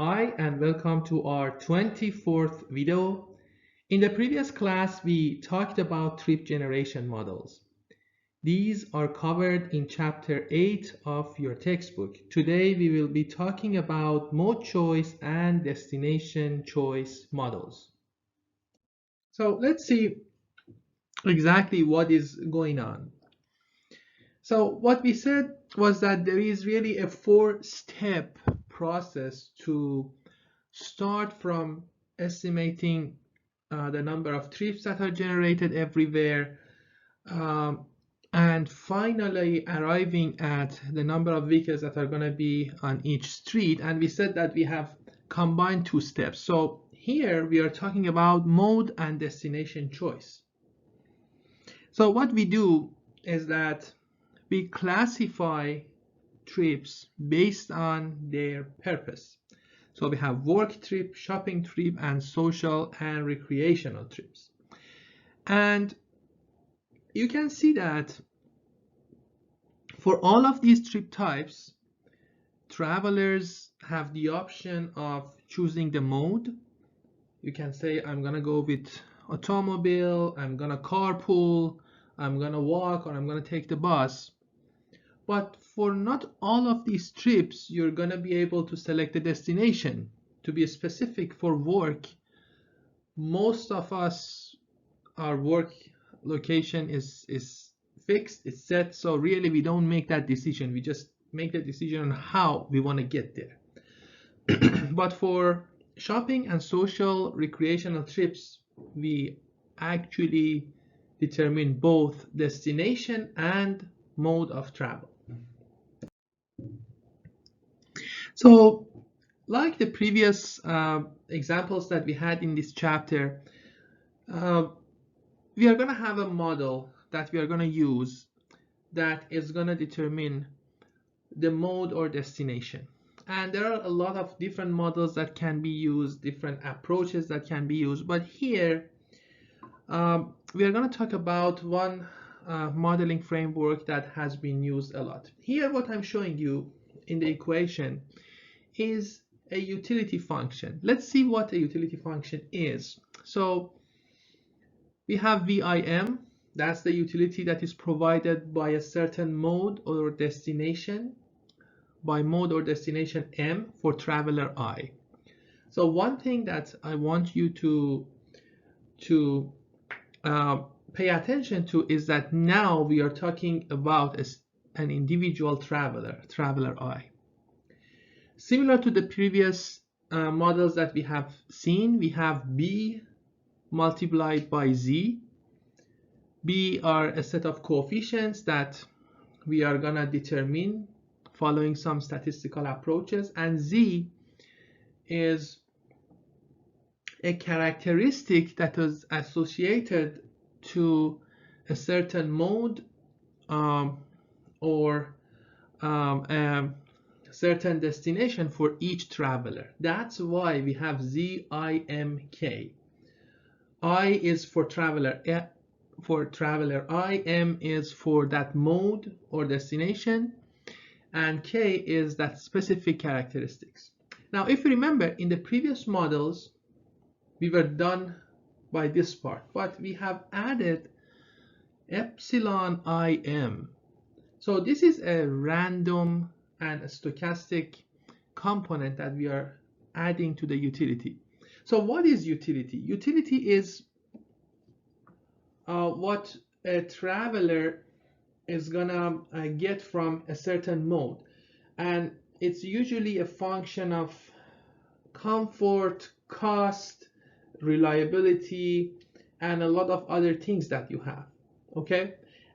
Hi and welcome to our 24th video. In the previous class, we talked about trip generation models. These are covered in chapter 8 of your textbook. Today, we will be talking about mode choice and destination choice models. So let's see exactly what is going on. So what we said was that there is really a 4-step process to start from estimating the number of trips that are generated everywhere, um, and finally arriving at the number of vehicles that are going to be on each street. And we said that we have combined 2 steps. So here we are talking about mode and destination choice. So what we do is that we classify trips based on their purpose. So we have work trip, shopping trip, and social and recreational trips. And you can see that for all of these trip types, travelers have the option of choosing the mode. You can say, I'm gonna go with automobile, I'm gonna carpool, I'm gonna walk, or I'm gonna take the bus. But for not all of these trips, you're gonna be able to select a destination. To be specific, for work, most of us, our work location is fixed, it's set, so really we don't make that decision. We just make the decision on how we want to get there. But for shopping and social recreational trips, we actually determine both destination and mode of travel. So like the previous examples that we had in this chapter, we are going to have a model that we are going to use that is going to determine the mode or destination. And there are a lot of different models that can be used, different approaches that can be used. But here, we are going to talk about one modeling framework that has been used a lot. Here, what I'm showing you in the equation is a utility function. Let's see what a utility function is. So we have VIM, that's the utility that is provided by a certain mode or destination, by mode or destination M for traveler I. So one thing that I want you to pay attention to is that now we are talking about an individual traveler I. Similar to the previous models that we have seen, we have B multiplied by Z. B are a set of coefficients that we are gonna determine following some statistical approaches, and Z is a characteristic that is associated to a certain mode or a certain destination for each traveler. That's why we have ZIMK. I is for traveler I, M is for that mode or destination, and K is that specific characteristics. Now, if you remember, in the previous models, we were done by this part, but we have added epsilon IM. So this is a random and a stochastic component that we are adding to the utility. So what is utility? Utility is what a traveler is gonna get from a certain mode, and it's usually a function of comfort, cost, reliability, and a lot of other things that you have. Okay,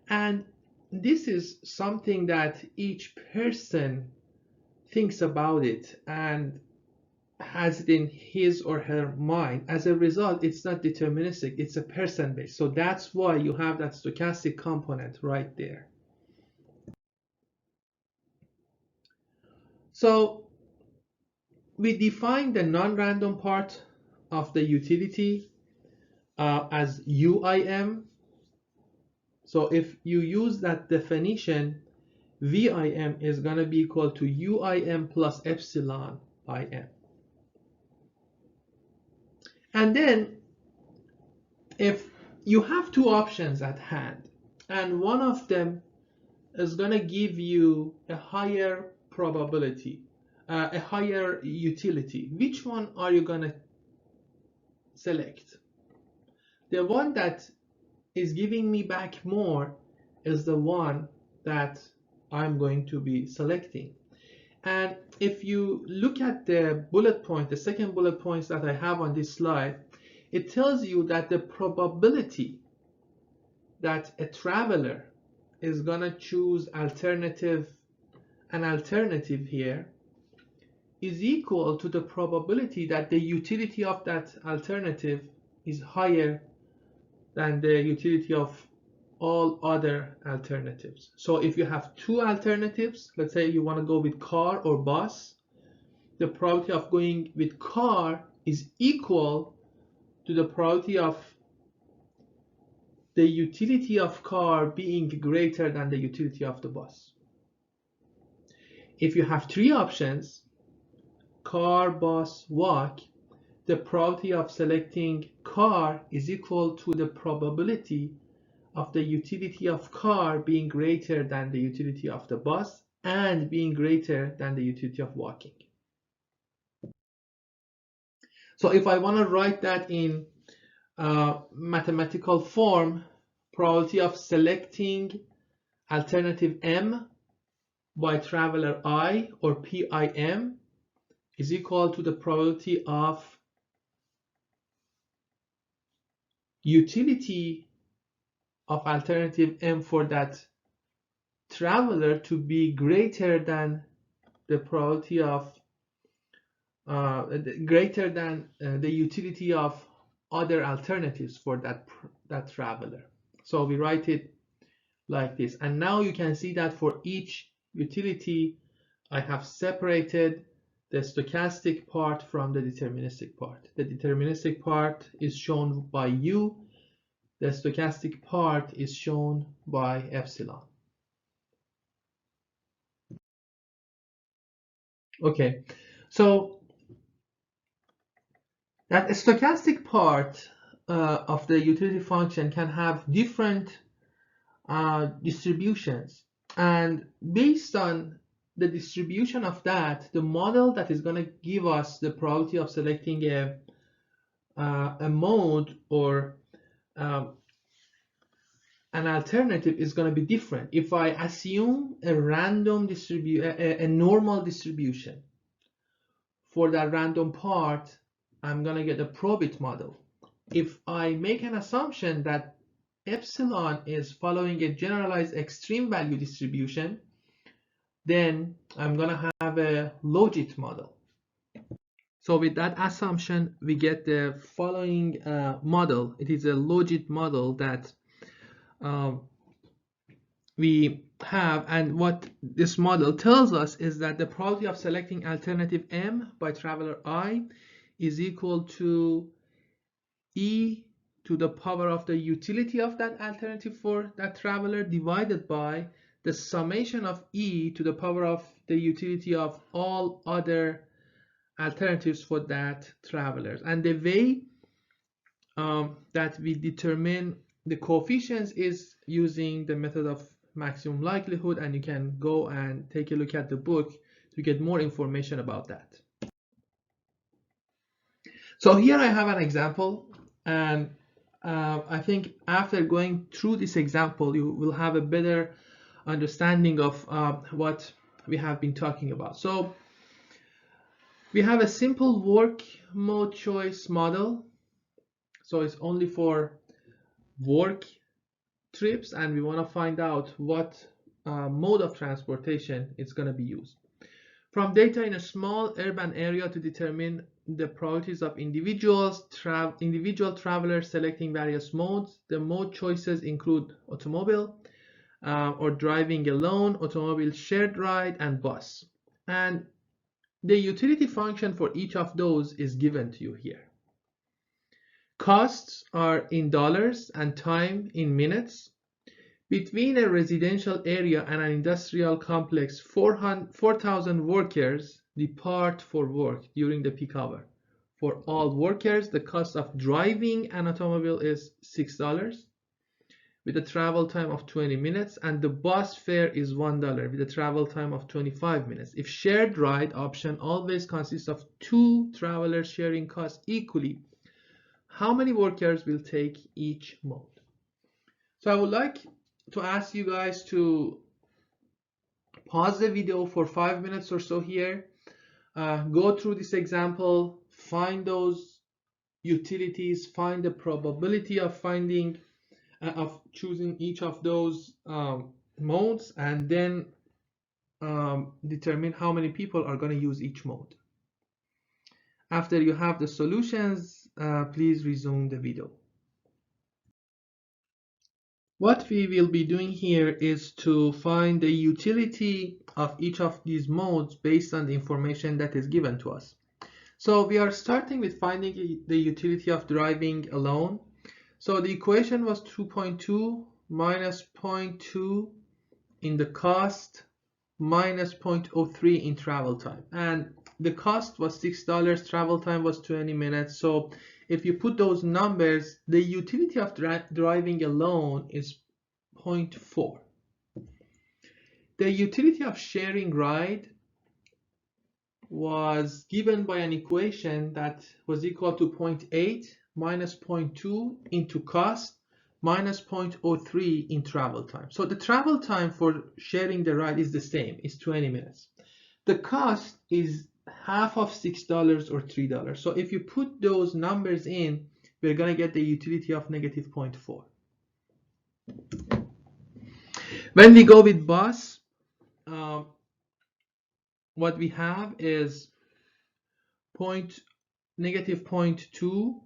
and this is something that each person thinks about it and has it in his or her mind. As a result, it's not deterministic, it's a person based. So that's why you have that stochastic component right there. So we define the non-random part of the utility as UIM. So if you use that definition, VIM is going to be equal to UIM plus epsilon IM. And then if you have two options at hand, and one of them is going to give you a higher probability, a higher utility, which one are you going to select? The one that is giving me back more is the one that I'm going to be selecting. And if you look at the bullet point, the second bullet points that I have on this slide, it tells you that the probability that a traveler is gonna choose an alternative here is equal to the probability that the utility of that alternative is higher than the utility of all other alternatives. So if you have two alternatives, let's say you want to go with car or bus, the probability of going with car is equal to the probability of the utility of car being greater than the utility of the bus. If you have three options, car, bus, walk, the probability of selecting car is equal to the probability of the utility of car being greater than the utility of the bus and being greater than the utility of walking. So if I want to write that in mathematical form, probability of selecting alternative M by traveler I, or PIM, is equal to the probability of utility of alternative M for that traveler to be greater than the probability of the utility of other alternatives for that traveler. So we write it like this, and now you can see that for each utility I have separated the stochastic part from the deterministic part. The deterministic part is shown by U, the stochastic part is shown by epsilon. Okay, so that stochastic part of the utility function can have different distributions, and based on the distribution of that, the model that is going to give us the probability of selecting a mode or an alternative is going to be different. If I assume a random a normal distribution for that random part, I'm going to get a probit model. If I make an assumption that epsilon is following a generalized extreme value distribution, then I'm going to have a logit model. So with that assumption, we get the following model. It is a logit model that we have, and what this model tells us is that the probability of selecting alternative M by traveler I is equal to e to the power of the utility of that alternative for that traveler divided by the summation of e to the power of the utility of all other alternatives for that travelers. And the way that we determine the coefficients is using the method of maximum likelihood, and you can go and take a look at the book to get more information about that. So here I have an example, and I think after going through this example, you will have a better understanding of what we have been talking about. So we have a simple work mode choice model. So it's only for work trips, and we want to find out what mode of transportation is going to be used. From data in a small urban area to determine the priorities of individual travelers selecting various modes. The mode choices include automobile or driving alone, automobile shared ride, and bus. And the utility function for each of those is given to you here. Costs are in dollars and time in minutes. Between a residential area and an industrial complex, 4,000 workers depart for work during the peak hour. For all workers, the cost of driving an automobile is $6 with a travel time of 20 minutes, and the bus fare is $1 with a travel time of 25 minutes. If shared ride option always consists of two travelers sharing costs equally, how many workers will take each mode? So I would like to ask you guys to pause the video for 5 minutes or so here, go through this example, find those utilities, find the probability of finding of choosing each of those modes, and then determine how many people are going to use each mode. After you have the solutions, please resume the video. What we will be doing here is to find the utility of each of these modes based on the information that is given to us. So we are starting with finding the utility of driving alone. So the equation was 2.2 minus 0.2 in the cost minus 0.03 in travel time. And the cost was $6, travel time was 20 minutes. So if you put those numbers, the utility of driving alone is 0.4. The utility of sharing ride was given by an equation that was equal to 0.8 minus 0.2 into cost minus 0.03 in travel time. So the travel time for sharing the ride is the same, it's 20 minutes. The cost is half of $6 or $3. So if you put those numbers in, we're going to get the utility of negative 0.4. When we go with bus, what we have is negative 0.2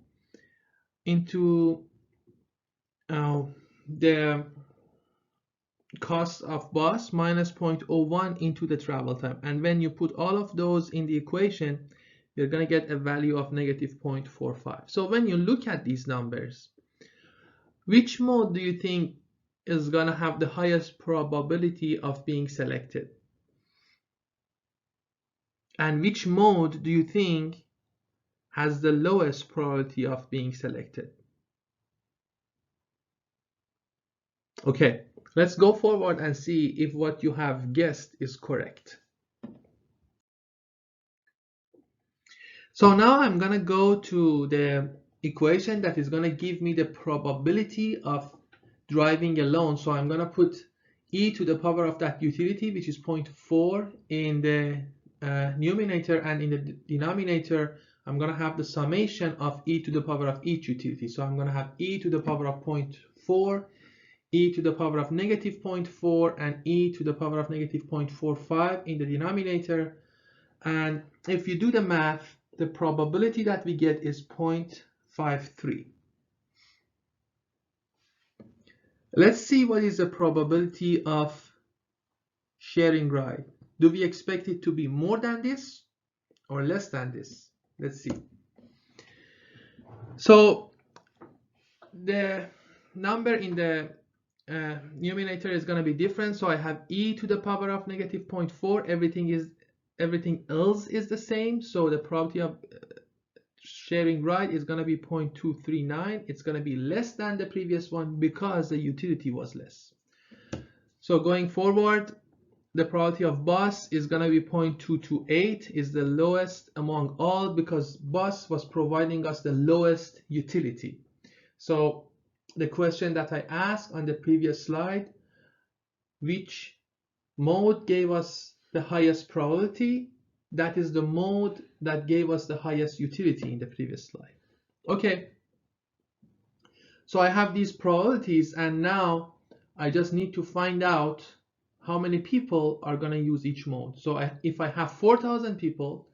into the cost of bus minus 0.01 into the travel time. And when you put all of those in the equation, you're going to get a value of negative 0.45. So when you look at these numbers, which mode do you think is going to have the highest probability of being selected? And which mode do you think has the lowest probability of being selected? Okay, let's go forward and see if what you have guessed is correct. So now I'm going to go to the equation that is going to give me the probability of driving alone. So I'm going to put e to the power of that utility, which is 0.4 in the numerator, and in the denominator I'm going to have the summation of e to the power of each utility. So I'm going to have e to the power of 0.4, e to the power of negative 0.4, and e to the power of negative 0.45 in the denominator. And if you do the math, the probability that we get is 0.53. Let's see what is the probability of sharing ride. Do we expect it to be more than this or less than this? Let's see. So the number in the numerator is going to be different. So I have e to the power of negative 0.4. Everything else is the same. So the probability of sharing ride is going to be 0.239. It's going to be less than the previous one because the utility was less. So going forward, the probability of bus is going to be 0.228, is the lowest among all because bus was providing us the lowest utility. So the question that I asked on the previous slide, which mode gave us the highest probability? That is the mode that gave us the highest utility in the previous slide. Okay, so I have these probabilities, and now I just need to find out how many people are going to use each mode. So if I have 4,000 people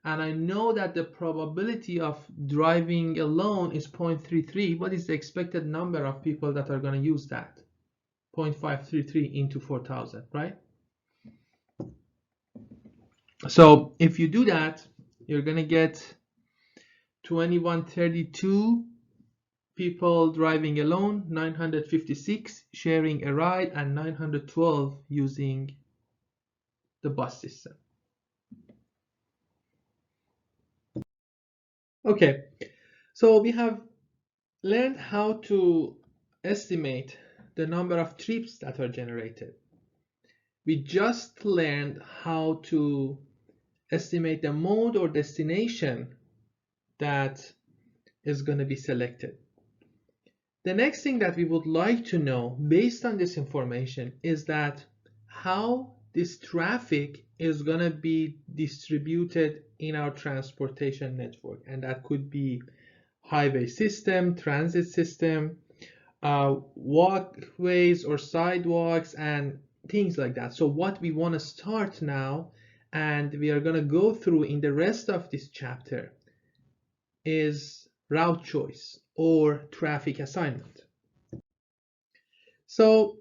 and I know that the probability of driving alone is 0.33, what is the expected number of people that are going to use that? 0.533 into 4,000, right? So if you do that, you're going to get 2132 people driving alone, 956 sharing a ride, and 912 using the bus system. Okay, so we have learned how to estimate the number of trips that are generated. We just learned how to estimate the mode or destination that is going to be selected. The next thing that we would like to know based on this information is that how this traffic is going to be distributed in our transportation network, and that could be highway system, transit system, walkways or sidewalks, and things like that. So what we want to start now, and we are going to go through in the rest of this chapter, is route choice or traffic assignment. So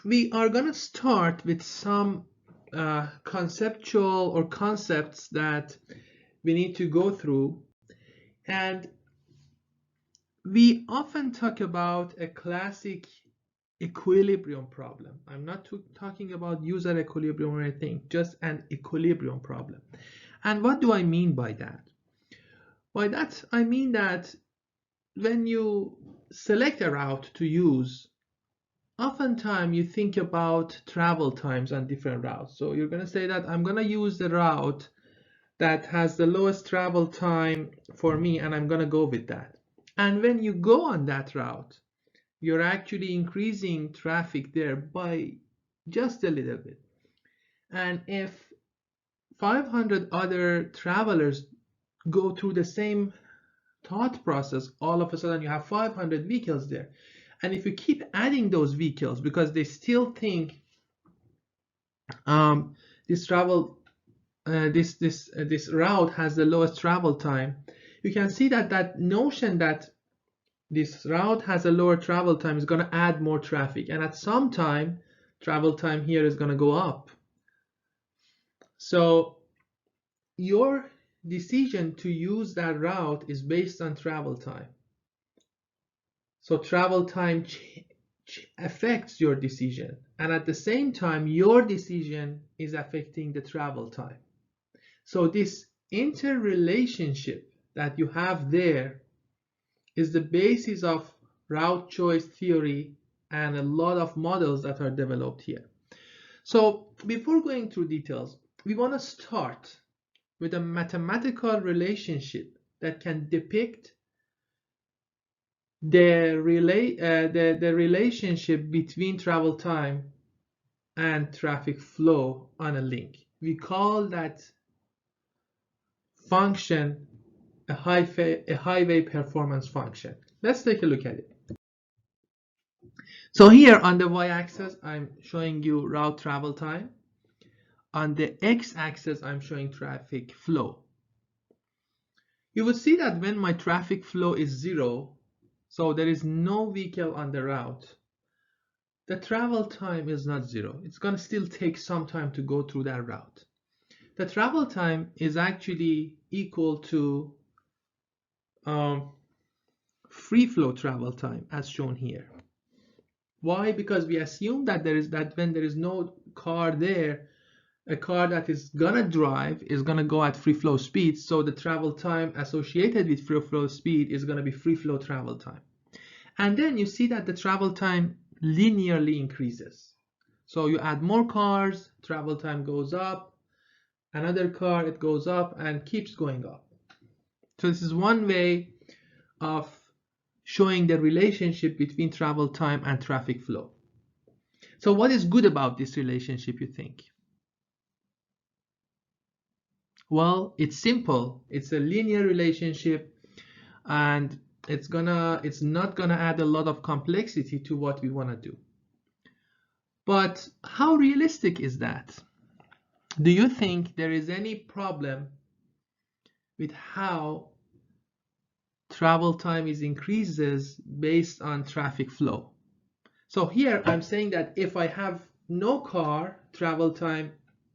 we are going to start with some conceptual or concepts that we need to go through. And we often talk about a classic equilibrium problem. I'm not talking about user equilibrium or anything, just an equilibrium problem. And what do I mean by that? By that, I mean that when you select a route to use, oftentimes you think about travel times on different routes. So you're going to say that I'm going to use the route that has the lowest travel time for me, and I'm going to go with that. And when you go on that route, you're actually increasing traffic there by just a little bit. And if 500 other travelers go through the same thought process, all of a sudden you have 500 vehicles there. And if you keep adding those vehicles because they still think this route has the lowest travel time, you can see that that notion that this route has a lower travel time is going to add more traffic, and at some time travel time here is going to go up. So your decision to use that route is based on travel time. So travel time affects your decision, and at the same time your decision is affecting the travel time. So this interrelationship that you have there is the basis of route choice theory and a lot of models that are developed here. So before going through details, we want to start with a mathematical relationship that can depict the relationship between travel time and traffic flow on a link. We call that function a highway performance function. Let's take a look at it. So here on the y-axis, I'm showing you route travel time. On the x-axis, I'm showing traffic flow. You will see that when my traffic flow is 0, so there is no vehicle on the route, the travel time is not 0. It's going to still take some time to go through that route. The travel time is actually equal to free flow travel time as shown here. Why? Because we assume that when there is no car there, a car that is gonna drive is gonna go at free flow speed, so the travel time associated with free flow speed is gonna be free flow travel time. And then you see that the travel time linearly increases. So you add more cars, travel time goes up, another car, it goes up and keeps going up. So this is one way of showing the relationship between travel time and traffic flow. So what is good about this relationship, you think? Well, it's simple. It's a linear relationship, and it's not gonna add a lot of complexity to what we want to do. But how realistic is that? Do you think there is any problem with how travel time is increases based on traffic flow? So here I'm saying that if I have no car, travel time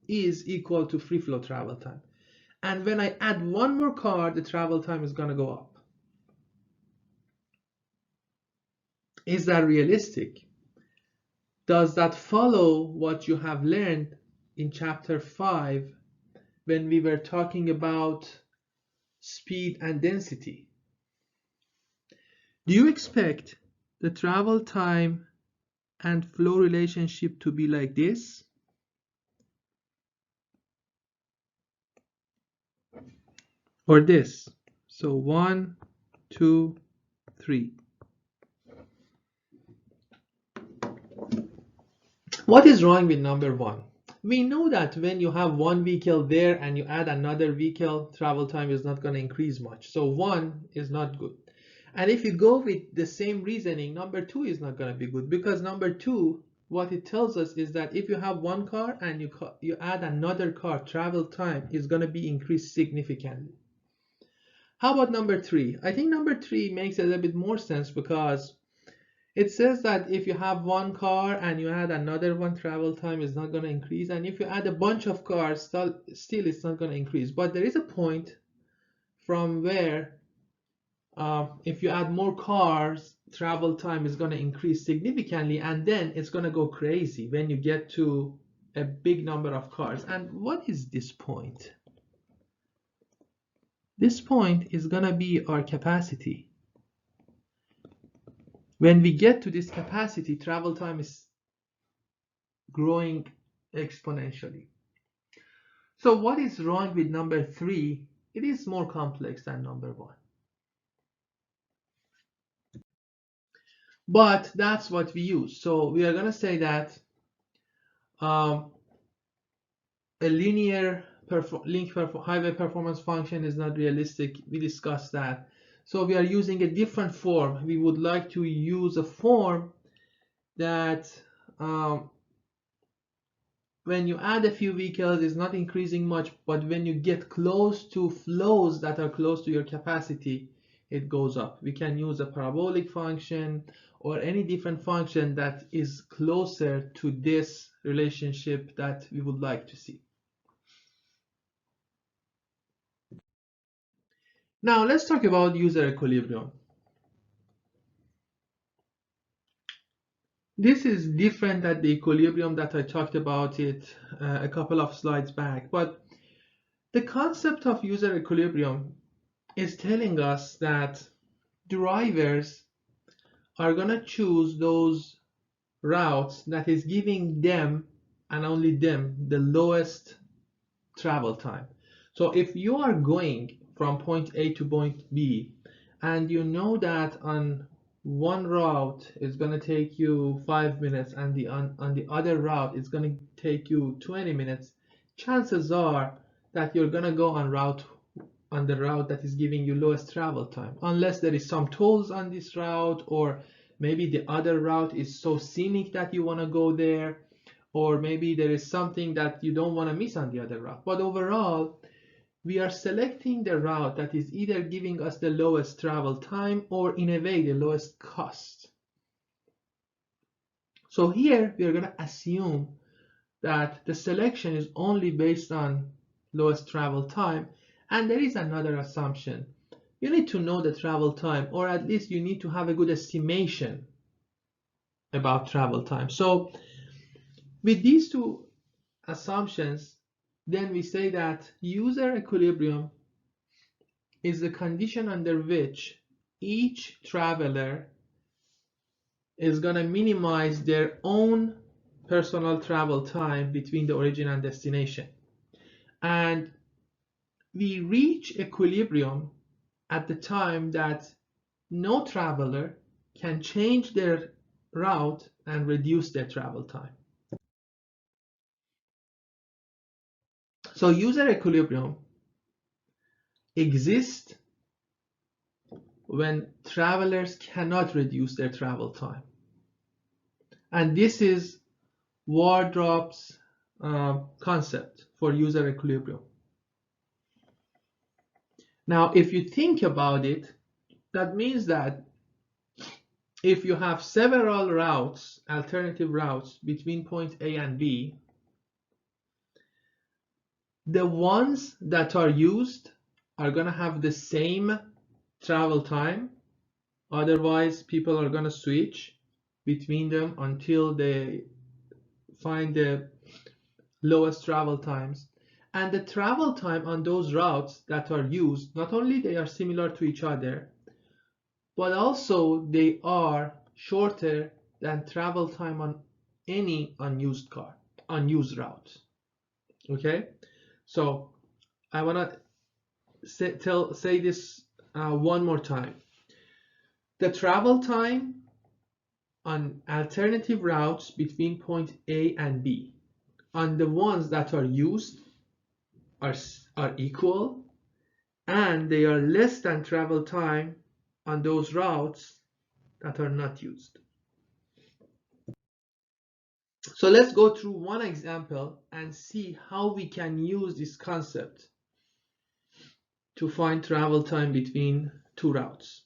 is equal to free flow travel time. And when I add one more car, the travel time is going to go up. Is that realistic? Does that follow what you have learned in chapter 5 when we were talking about speed, and density. Do you expect the travel time and flow relationship to be like this? Or this? So 1, 2, 3. What is wrong with number 1? We know that when you have one vehicle there and you add another vehicle, travel time is not going to increase much. So 1 is not good. And if you go with the same reasoning, number 2 is not going to be good, because number 2, what it tells us is that if you have one car and you add another car, travel time is going to be increased significantly. How about number 3? I think number 3 makes a little bit more sense, because it says that if you have one car and you add another one, travel time is not going to increase. And if you add a bunch of cars, still it's not going to increase. But there is a point from where if you add more cars, travel time is going to increase significantly, and then it's going to go crazy when you get to a big number of cars. And what is this point? This point is going to be our capacity. When we get to this capacity, travel time is growing exponentially. So what is wrong with number 3? It is more complex than number 1. But that's what we use. So we are going to say that a linear highway performance function is not realistic. We discussed that. So we are using a different form. We would like to use a form that when you add a few vehicles is not increasing much, but when you get close to flows that are close to your capacity, it goes up. We can use a parabolic function or any different function that is closer to this relationship that we would like to see. Now let's talk about user equilibrium. This is different than the equilibrium that I talked about it a couple of slides back, but the concept of user equilibrium is telling us that drivers are going to choose those routes that is giving them and only them the lowest travel time. So if you are going from point A to point B and you know that on one route is going to take you 5 minutes and on the other route it's going to take you 20 minutes, chances are that you're going to go on the route that is giving you lowest travel time, unless there is some tolls on this route, or maybe the other route is so scenic that you want to go there, or maybe there is something that you don't want to miss on the other route. But overall, we are selecting the route that is either giving us the lowest travel time or in a way the lowest cost. So here we are going to assume that the selection is only based on lowest travel time. And there is another assumption. You need to know the travel time, or at least you need to have a good estimation about travel time. So with these two assumptions, then we say that user equilibrium is the condition under which each traveler is going to minimize their own personal travel time between the origin and destination. And we reach equilibrium at the time that no traveler can change their route and reduce their travel time. So user equilibrium exists when travelers cannot reduce their travel time. And this is Wardrop's concept for user equilibrium. Now, if you think about it, that means that if you have several routes, alternative routes between point A and B, the ones that are used are going to have the same travel time. Otherwise, people are going to switch between them until they find the lowest travel times. And the travel time on those routes that are used, not only they are similar to each other, but also they are shorter than travel time on any unused route. Okay, so I want to say this one more time. The travel time on alternative routes between point A and B on the ones that are used are equal, and they are less than travel time on those routes that are not used. So let's go through one example and see how we can use this concept to find travel time between two routes.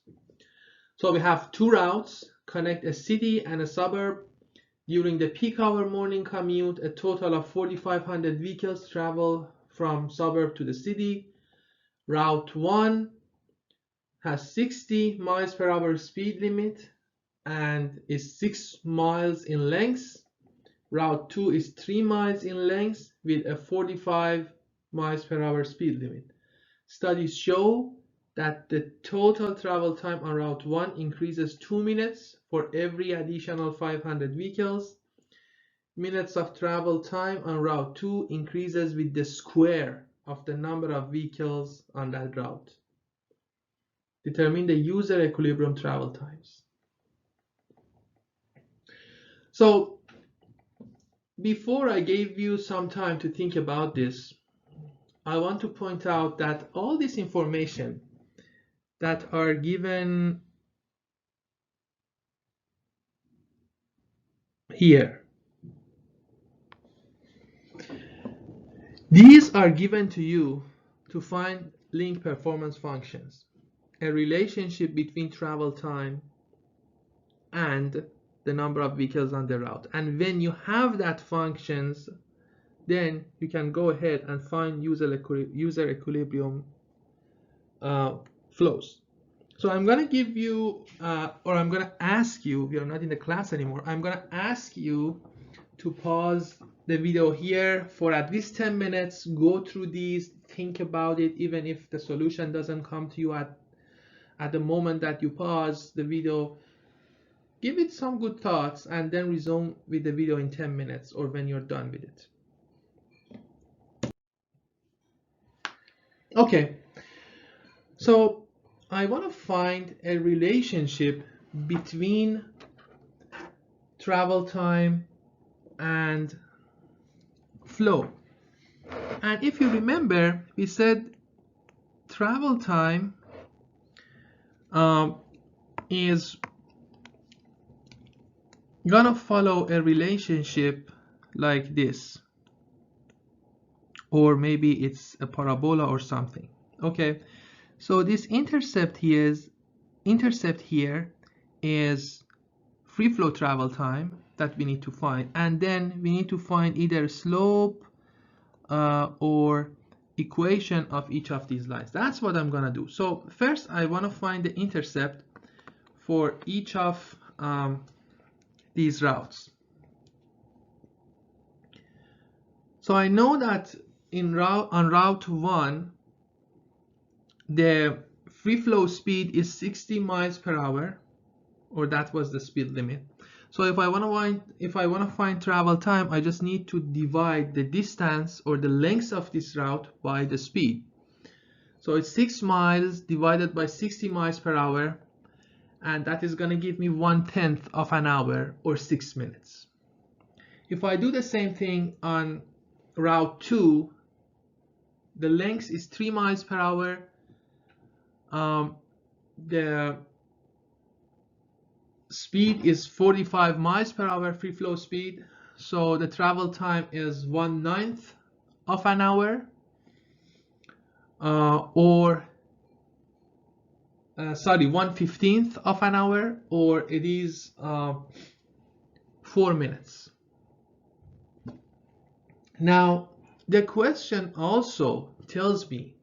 So we have two routes connect a city and a suburb. During the peak hour morning commute, a total of 4,500 vehicles travel from suburb to the city. Route 1 has 60 miles per hour speed limit and is 6 miles in length. Route 2 is 3 miles in length with a 45 miles per hour speed limit. Studies show that the total travel time on Route 1 increases 2 minutes for every additional 500 vehicles. Minutes of travel time on Route 2 increases with the square of the number of vehicles on that route. Determine the user equilibrium travel times. So before I gave you some time to think about this, I want to point out that all this information that are given here, these are given to you to find link performance functions, a relationship between travel time and the number of vehicles on the route. And when you have that functions, then you can go ahead and find user equilibrium flows. So I'm going to give you, or I'm going to ask you, we are not in the class anymore, I'm going to ask you to pause the video here for at least 10 minutes, go through these, think about it, even if the solution doesn't come to you at the moment that you pause the video. Give it some good thoughts and then resume with the video in 10 minutes or when you're done with it. Okay, so I want to find a relationship between travel time and flow. And if you remember, we said travel time is gonna follow a relationship like this, or maybe it's a parabola or something. Okay, so this intercept here is free flow travel time that we need to find, and then we need to find either slope or equation of each of these lines. That's what I'm gonna do. So first I want to find the intercept for each of these routes. So I know that on route 1 the free flow speed is 60 miles per hour, or that was the speed limit. So if I want to find travel time, I just need to divide the distance or the length of this route by the speed. So it's 6 miles divided by 60 miles per hour, and that is going to give me 1/10 of an hour or 6 minutes. If I do the same thing on route 2, the length is 3 miles per hour. The speed is 45 miles per hour free flow speed, so the travel time is 1/9 of an hour, or 1/15 of an hour, or it is 4 minutes. Now the question also tells me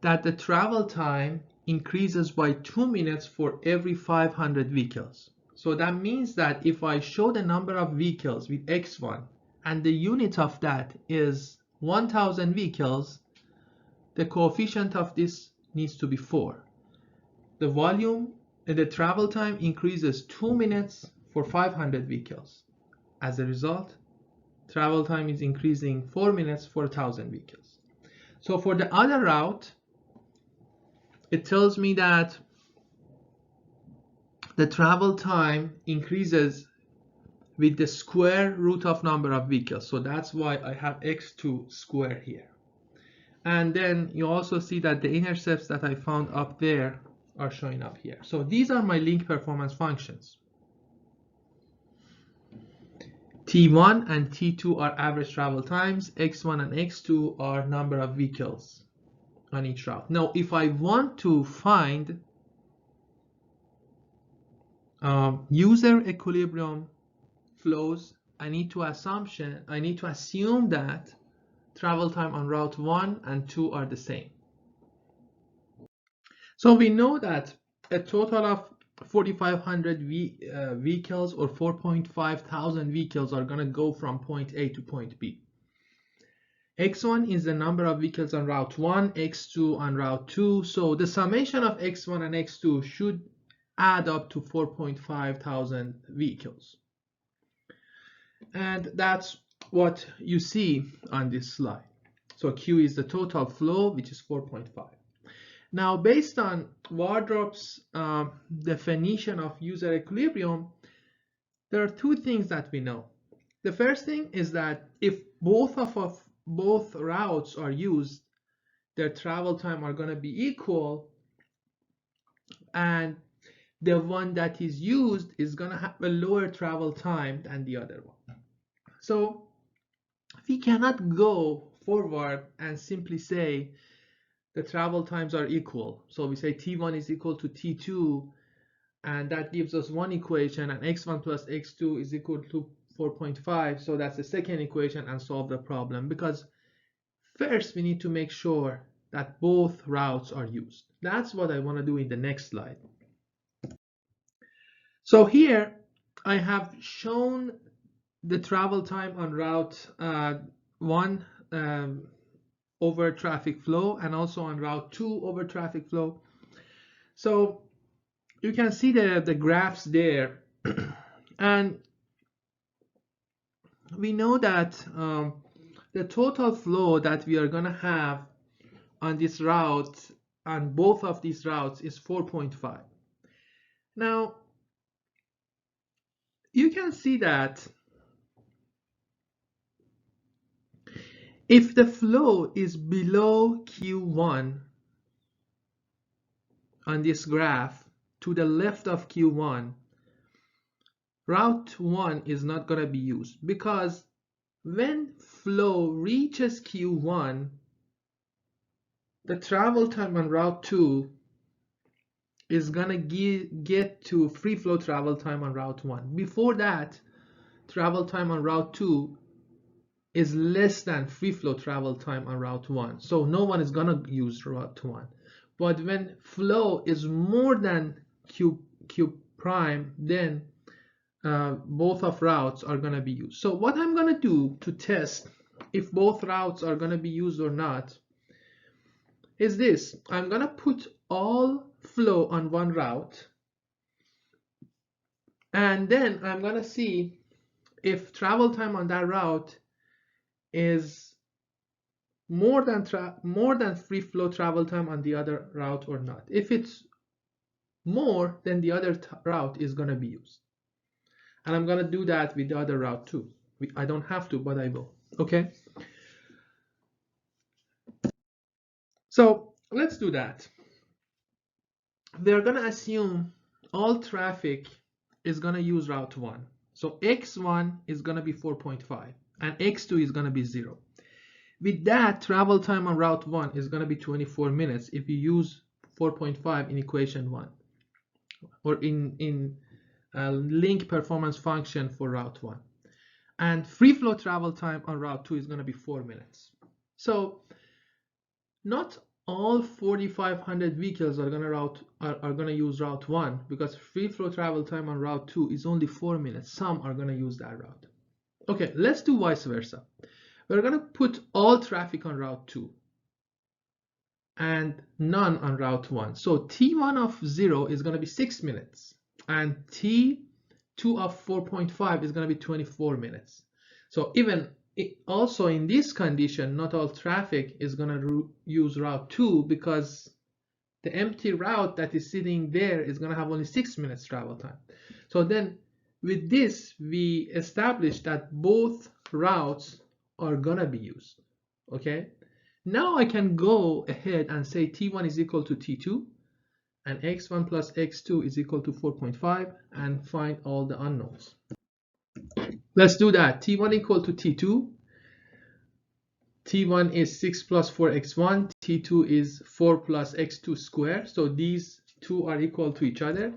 that the travel time increases by 2 minutes for every 500 vehicles. So that means that if I show the number of vehicles with x1 and the unit of that is 1,000 vehicles, the coefficient of this needs to be 4. The volume and the travel time increases 2 minutes for 500 vehicles. As a result, travel time is increasing 4 minutes for 1,000 vehicles. So for the other route, it tells me that the travel time increases with the square root of number of vehicles. So that's why I have x2 square here. And then you also see that the intercepts that I found up there are showing up here. So these are my link performance functions. T1 and T2 are average travel times. X1 and X2 are number of vehicles on each route. Now, if I want to find user equilibrium flows, I need to assume that travel time on route 1 and 2 are the same. So we know that a total of 4,500 vehicles or 4,500 vehicles are going to go from point A to point B. X1 is the number of vehicles on route 1, X2 on route 2. So the summation of X1 and X2 should add up to 4,500 vehicles. And that's what you see on this slide. So Q is the total flow, which is 4.5. Now, based on Wardrop's definition of user equilibrium, there are two things that we know. The first thing is that if both routes are used, their travel time are going to be equal, and the one that is used is going to have a lower travel time than the other one. So we cannot go forward and simply say the travel times are equal. So we say T1 is equal to T2, and that gives us one equation, and X1 plus X2 is equal to 4.5. So that's the second equation, and solve the problem. Because first we need to make sure that both routes are used. That's what I want to do in the next slide. So here I have shown the travel time on route 1 over traffic flow, and also on route 2 over traffic flow. So you can see the graphs there. And we know that the total flow that we are going to have on this route, on both of these routes, is 4.5. Now, you can see that if the flow is below Q1 on this graph, to the left of Q1, route 1 is not going to be used, because when flow reaches Q1, the travel time on route 2 is going to get to free flow travel time on route 1. Before that, travel time on route 2 is less than free flow travel time on route 1. So no one is going to use route 1. But when flow is more than Q prime, then both of routes are going to be used. So what I'm going to do to test if both routes are going to be used or not is this. I'm going to put all flow on one route, and then I'm going to see if travel time on that route is more than free flow travel time on the other route or not. If it's more, then the other route is going to be used. And I'm going to do that with the other route too. I don't have to, but I will. Okay. So let's do that. We're going to assume all traffic is going to use route 1. So X1 is going to be 4.5 and X2 is going to be 0. With that, travel time on route 1 is going to be 24 minutes if you use 4.5 in equation 1, or in link performance function for route 1. And free flow travel time on route 2 is going to be 4 minutes. So not all 4,500 vehicles are going to use route 1, because free flow travel time on route 2 is only 4 minutes. Some are going to use that route. Okay, let's do vice versa. we're going to put all traffic on route 2 and none on route 1. So T1 of 0 is going to be 6 minutes, and T2 of 4.5 is going to be 24 minutes. So even also in this condition, not all traffic is going to use route 2, because the empty route that is sitting there is going to have only 6 minutes travel time. So then with this, we established that both routes are going to be used. Okay. Now I can go ahead and say T1 is equal to T2 and X1 plus X2 is equal to 4.5 and find all the unknowns. Let's do that. T1 equal to T2. T1 is 6 plus 4x1. T2 is 4 plus x2 squared. So these two are equal to each other.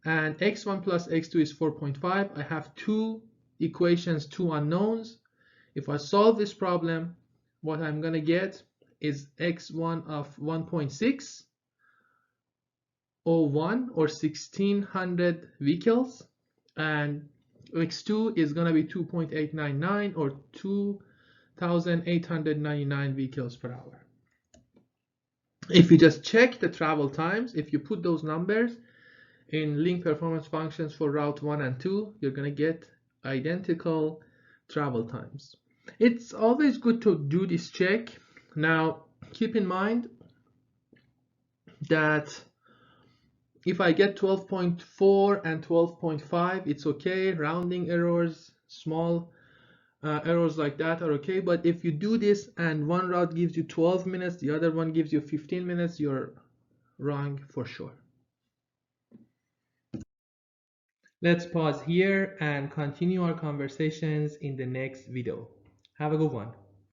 And x1 plus x2 is 4.5. I have two equations, two unknowns. If I solve this problem, what I'm going to get is x1 of 1.601 or 1600 vehicles, and x2 is going to be 2.899 or 2,899 vehicles per hour. If you just check the travel times, if you put those numbers in link performance functions for route 1 and 2, you're going to get identical travel times. It's always good to do this check. Now, keep in mind that if I get 12.4 and 12.5, it's okay. Rounding errors, small errors like that are okay. But if you do this and one route gives you 12 minutes, the other one gives you 15 minutes, you're wrong for sure. Let's pause here and continue our conversations in the next video. Have a good one.